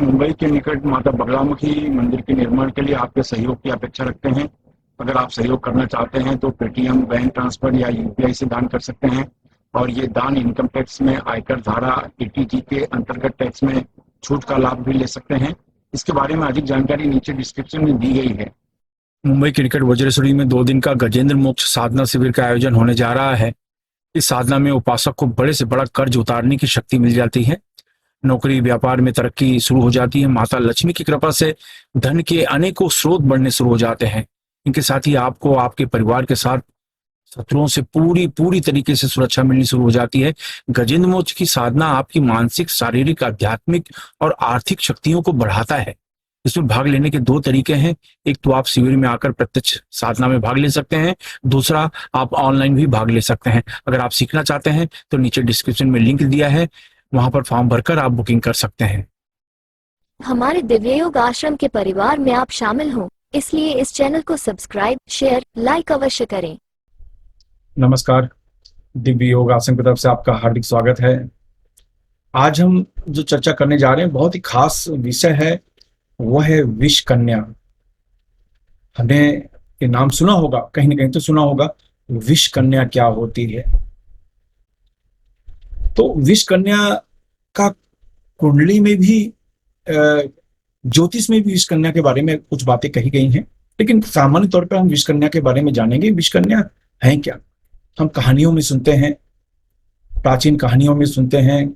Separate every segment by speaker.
Speaker 1: मुंबई के निकट माता बगलामुखी मंदिर के निर्माण के लिए आपके सहयोग की अपेक्षा रखते हैं। अगर आप सहयोग करना चाहते हैं तो पेटीएम, बैंक ट्रांसफर या यूपीआई से दान कर सकते हैं और ये दान इनकम टैक्स में आयकर धारा एटीजी के अंतर्गत टैक्स में छूट का लाभ भी ले सकते हैं। इसके बारे में अधिक जानकारी नीचे डिस्क्रिप्शन में दी गई है।
Speaker 2: मुंबई के निकट वज्रेश्वरी में 2 दिन का गजेंद्र मोक्ष साधना शिविर का आयोजन होने जा रहा है। इस साधना में उपासक को बड़े से बड़ा कर्ज उतारने की शक्ति मिल जाती है। नौकरी व्यापार में तरक्की शुरू हो जाती है। माता लक्ष्मी की कृपा से धन के अनेकों स्रोत बढ़ने शुरू हो जाते हैं। इनके साथ ही आपको आपके परिवार के साथ शत्रुओं से पूरी तरीके से सुरक्षा मिलनी शुरू हो जाती है। गजेंद्र मोक्ष की साधना आपकी मानसिक, शारीरिक, आध्यात्मिक और आर्थिक शक्तियों को बढ़ाता है। इसमें भाग लेने के 2 तरीके हैं। एक तो आप शिविर में आकर प्रत्यक्ष साधना में भाग ले सकते हैं, दूसरा आप ऑनलाइन भी भाग ले सकते हैं। अगर आप सीखना चाहते हैं तो नीचे डिस्क्रिप्शन में लिंक दिया है, वहां पर फॉर्म भरकर आप बुकिंग कर सकते हैं।
Speaker 3: हमारे दिव्य योग आश्रम के परिवार में आप शामिल हों, इसलिए इस चैनल को सब्सक्राइब, शेयर, लाइक अवश्य करें।
Speaker 2: नमस्कार, दिव्य योग आश्रम की तरफ से आपका हार्दिक स्वागत है। आज हम जो चर्चा करने जा रहे हैं बहुत ही खास विषय है, वो है विष कन्या। हमने ये नाम सुना होगा, कहीं ना कहीं तो सुना होगा। विष कन्या क्या होती है? तो विष कन्या का कुंडली में भी, ज्योतिष में भी विष कन्या के बारे में कुछ बातें कही गई हैं, लेकिन सामान्य तौर पर हम विष कन्या के बारे में जानेंगे। विष कन्या है क्या? हम कहानियों में सुनते हैं, प्राचीन कहानियों में सुनते हैं,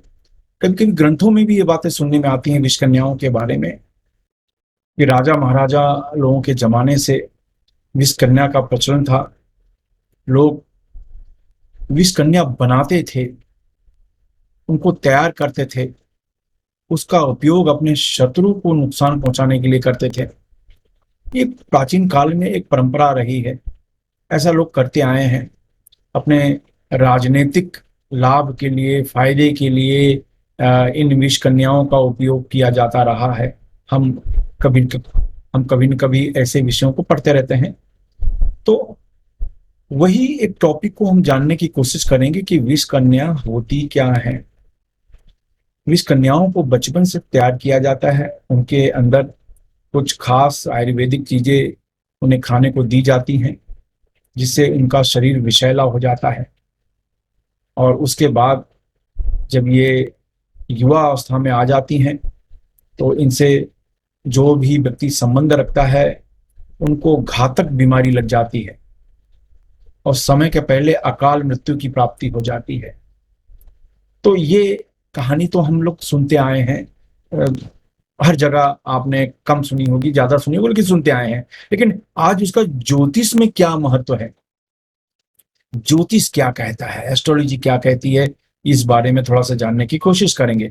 Speaker 2: कभी कभी ग्रंथों में भी ये बातें सुनने में आती हैं विष कन्याओं के बारे में कि राजा महाराजा लोगों के जमाने से विष कन्या का प्रचलन था। लोग विष कन्या बनाते थे, उनको तैयार करते थे, उसका उपयोग अपने शत्रु को नुकसान पहुंचाने के लिए करते थे। ये प्राचीन काल में एक परंपरा रही है, ऐसा लोग करते आए हैं। अपने राजनीतिक लाभ के लिए, फायदे के लिए इन विष कन्याओं का उपयोग किया जाता रहा है। हम कभी न कभी ऐसे विषयों को पढ़ते रहते हैं। तो वही एक टॉपिक को हम जानने की कोशिश करेंगे कि विष कन्या होती क्या है। विष कन्याओं को बचपन से तैयार किया जाता है, उनके अंदर कुछ खास आयुर्वेदिक चीजें उन्हें खाने को दी जाती हैं, जिससे उनका शरीर विषैला हो जाता है। और उसके बाद जब ये युवा अवस्था में आ जाती हैं तो इनसे जो भी व्यक्ति संबंध रखता है उनको घातक बीमारी लग जाती है और समय के पहले अकाल मृत्यु की प्राप्ति हो जाती है। तो ये कहानी तो हम लोग सुनते आए हैं, हर जगह आपने कम सुनी होगी, ज्यादा सुनी होगी, लेकिन सुनते आए हैं। लेकिन आज उसका ज्योतिष में क्या महत्व है, ज्योतिष क्या कहता है, एस्ट्रोलॉजी क्या कहती है, इस बारे में थोड़ा सा जानने की कोशिश करेंगे।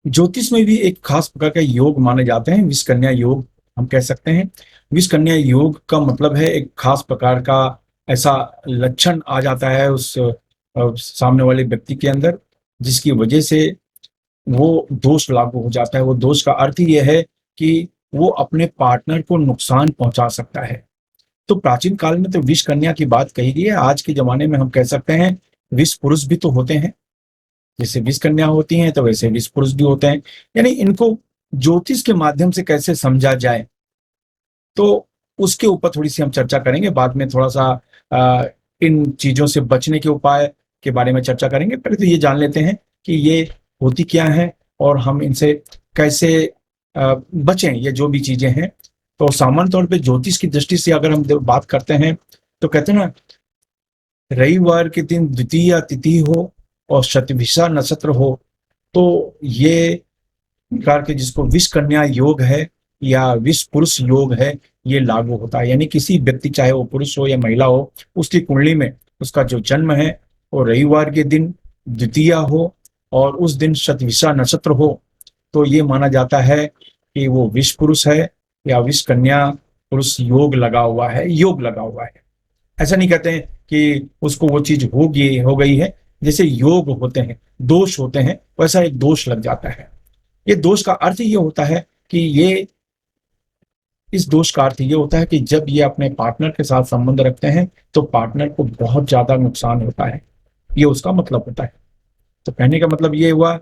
Speaker 2: ज्योतिष में भी एक खास प्रकार का योग माने जाते हैं, विष कन्या योग हम कह सकते हैं। विष कन्या योग का मतलब है एक खास प्रकार का ऐसा लक्षण आ जाता है उस सामने वाले व्यक्ति के अंदर, जिसकी वजह से वो दोष लागू हो जाता है। वो दोष का अर्थ ही यह है कि वो अपने पार्टनर को नुकसान पहुंचा सकता है। तो प्राचीन काल में तो विष कन्या की बात कही गई है। आज के जमाने में हम कह सकते हैं विष पुरुष भी तो होते हैं। जैसे विष कन्या होती हैं तो वैसे विष पुरुष भी होते हैं। यानी इनको ज्योतिष के माध्यम से कैसे समझा जाए, तो उसके ऊपर थोड़ी सी हम चर्चा करेंगे। बाद में थोड़ा सा इन चीजों से बचने के उपाय के बारे में चर्चा करेंगे। पहले तो ये जान लेते हैं कि ये होती क्या है और हम इनसे कैसे बचें, ये जो भी चीजें हैं। तो सामान्य तौर पे ज्योतिष की दृष्टि से अगर हम बात करते हैं तो कहते हैं ना, रविवार के दिन द्वितीया तिथि हो और शतभिषा नक्षत्र हो, तो ये प्रकार के जिसको विष कन्या योग है या विष पुरुष योग है, ये लागू होता है। यानी किसी व्यक्ति, चाहे वो पुरुष हो या महिला हो, उसकी कुंडली में उसका जो जन्म है वो रविवार के दिन द्वितीया हो और उस दिन शतभिषा नक्षत्र हो, तो ये माना जाता है कि वो विष पुरुष है या विष कन्या पुरुष योग लगा हुआ है, योग लगा हुआ है। ऐसा नहीं कहते हैं कि उसको वो चीज हो गई है। जैसे योग होते हैं, दोष होते हैं, वैसा एक दोष लग जाता है। ये दोष का अर्थ ये होता है कि इस दोष का अर्थ ये होता है कि जब ये अपने पार्टनर के साथ संबंध रखते हैं तो पार्टनर को बहुत ज्यादा नुकसान होता है, ये उसका मतलब होता है। तो कहने का मतलब ये हुआ,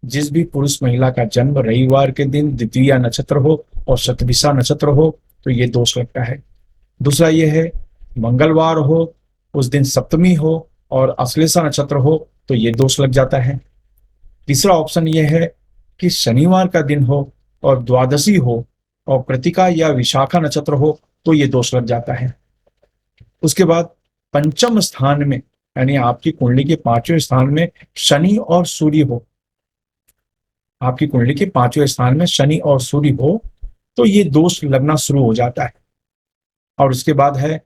Speaker 2: जिस भी पुरुष महिला का जन्म रविवार के दिन द्वितीय नक्षत्र हो और शतभिषा नक्षत्र हो तो ये दोष लगता है। दूसरा ये है मंगलवार हो, उस दिन सप्तमी हो और अश्लेषा नक्षत्र हो तो ये दोष लग जाता है। तीसरा ऑप्शन ये है कि शनिवार का दिन हो और द्वादशी हो और कृतिका या विशाखा नक्षत्र हो तो ये दोष लग जाता है। उसके बाद पंचम स्थान में यानी आपकी कुंडली के 5वें स्थान में शनि और सूर्य हो, आपकी कुंडली के 5वें स्थान में शनि और सूर्य हो तो ये दोष लगना शुरू हो जाता है। और उसके बाद है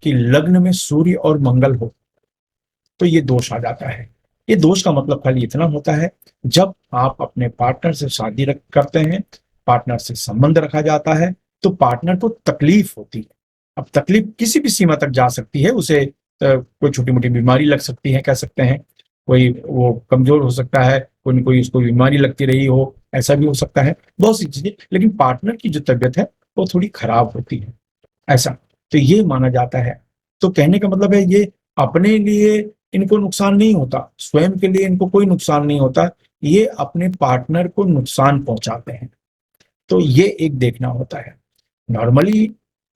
Speaker 2: कि लग्न में सूर्य और मंगल हो तो ये दोष आ जाता है। ये दोष का मतलब खाली इतना होता है, जब आप अपने पार्टनर से शादी करते हैं, पार्टनर से संबंध रखा जाता है तो पार्टनर को तकलीफ होती है। अब तकलीफ किसी भी सीमा तक जा सकती है, उसे कोई छोटी मोटी बीमारी लग सकती है, कह सकते हैं कोई वो कमजोर हो सकता है, कोई न कोई उसको बीमारी लगती रही हो, ऐसा भी हो सकता है, बहुत सी चीजें। लेकिन पार्टनर की जो तबीयत है वो थोड़ी खराब होती है, ऐसा तो ये माना जाता है। तो कहने का मतलब है ये अपने लिए इनको नुकसान नहीं होता, स्वयं के लिए इनको कोई नुकसान नहीं होता, ये अपने पार्टनर को नुकसान पहुंचाते हैं। तो ये एक देखना होता है। नॉर्मली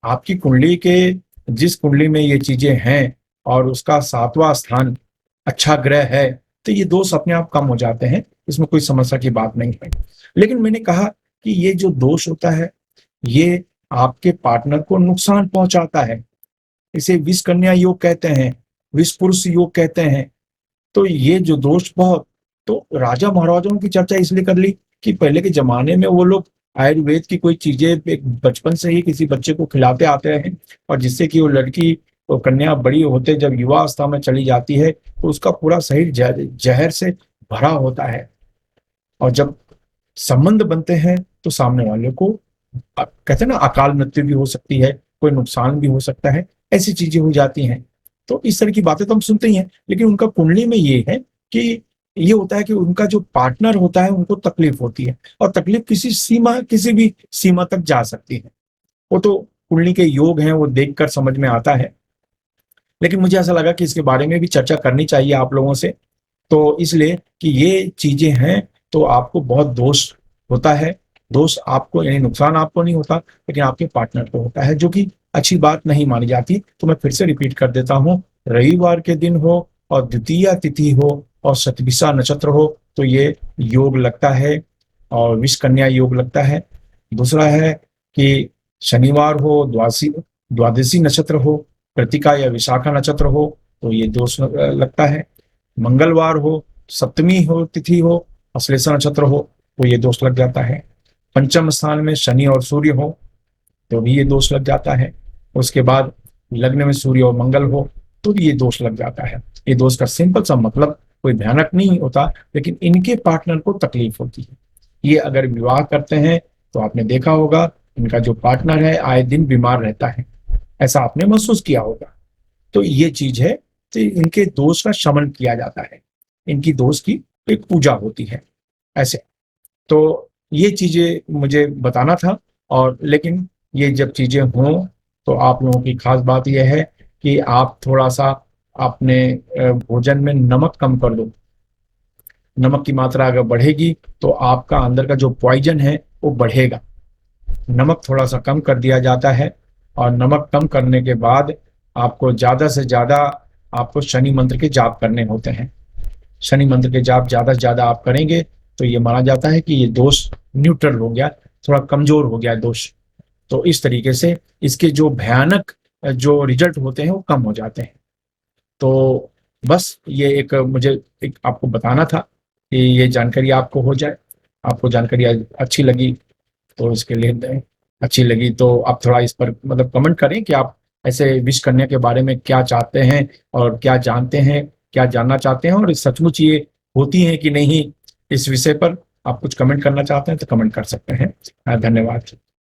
Speaker 2: आपकी कुंडली के जिस कुंडली में ये चीजें हैं और उसका 7वां स्थान अच्छा ग्रह है तो ये दोष अपने आप कम हो जाते हैं, इसमें कोई समस्या की बात नहीं है। लेकिन मैंने कहा कि ये जो दोष होता है ये आपके पार्टनर को नुकसान पहुंचाता है। इसे विष कन्या योग कहते हैं, विष पुरुष योग कहते हैं। तो ये जो दोष बहुत, तो राजा महाराजाओं की चर्चा इसलिए कर ली कि पहले के जमाने में वो लोग आयुर्वेद की कोई चीजें एक बचपन से ही किसी बच्चे को खिलाते आते हैं और जिससे कि वो लड़की और कन्या बड़ी होते जब युवा अवस्था में चली जाती है तो उसका पूरा शरीर जहर से भरा होता है और जब संबंध बनते हैं तो सामने वाले को कहते हैं ना अकाल मृत्यु भी हो सकती है, कोई नुकसान भी हो सकता है, ऐसी चीजें हो जाती हैं। तो इस तरह की बातें तो हम सुनते ही हैं। लेकिन उनका कुंडली में ये है कि ये होता है कि उनका जो पार्टनर होता है उनको तकलीफ होती है और तकलीफ किसी भी सीमा तक जा सकती है। वो तो कुंडली के योग हैं, वो देखकर समझ में आता है। लेकिन मुझे ऐसा लगा कि इसके बारे में भी चर्चा करनी चाहिए आप लोगों से, तो इसलिए कि ये चीजें हैं तो आपको बहुत दोष होता है। दोष आपको यानी नुकसान आपको नहीं होता लेकिन आपके पार्टनर को होता है, जो कि अच्छी बात नहीं मानी जाती। तो मैं फिर से रिपीट कर देता हूँ, रविवार के दिन हो और द्वितीय तिथि हो और शतभिषा नक्षत्र हो तो ये योग लगता है और विष कन्या योग लगता है। दूसरा है कि शनिवार हो, द्वादशी नक्षत्र हो, कृतिका या विशाखा नक्षत्र हो तो ये दोष लगता है। मंगलवार हो, सप्तमी हो तिथि हो, अश्लेषा नक्षत्र हो तो ये दोष लग जाता है। पंचम स्थान में शनि और सूर्य हो तो भी ये दोष लग जाता है। उसके बाद लग्न में सूर्य और मंगल हो तो भी ये दोष लग जाता है। ये दोष का सिंपल सा मतलब कोई भयानक नहीं होता, लेकिन इनके पार्टनर को तकलीफ होती है। ये अगर विवाह करते हैं तो आपने देखा होगा इनका जो पार्टनर है आए दिन बीमार रहता है, ऐसा आपने महसूस किया होगा। तो ये चीज है, तो इनके दोष का शमन किया जाता है, इनकी दोष की एक पूजा होती है ऐसे। तो ये चीजें मुझे बताना था। और लेकिन ये जब चीजें हों तो आप लोगों की खास बात यह है कि आप थोड़ा सा अपने भोजन में नमक कम कर दो। नमक की मात्रा अगर बढ़ेगी तो आपका अंदर का जो पॉइजन है वो बढ़ेगा। नमक थोड़ा सा कम कर दिया जाता है और नमक कम करने के बाद आपको ज्यादा से ज्यादा आपको शनि मंत्र के जाप करने होते हैं। शनि मंत्र के जाप ज्यादा से ज्यादा आप करेंगे तो ये माना जाता है कि ये दोष न्यूट्रल हो गया, थोड़ा कमजोर हो गया दोष। तो इस तरीके से इसके जो भयानक जो रिजल्ट होते हैं वो कम हो जाते हैं। तो बस ये एक मुझे एक आपको बताना था कि ये जानकारी आपको हो जाए। आपको जानकारी अच्छी लगी तो इसके लिए अच्छी लगी तो आप थोड़ा इस पर मतलब कमेंट करें कि आप ऐसे विष कन्या के बारे में क्या चाहते हैं और क्या जानते हैं, क्या जानना चाहते हैं और सचमुच ये होती हैं कि नहीं। इस विषय पर आप कुछ कमेंट करना चाहते हैं तो कमेंट कर सकते हैं। धन्यवाद।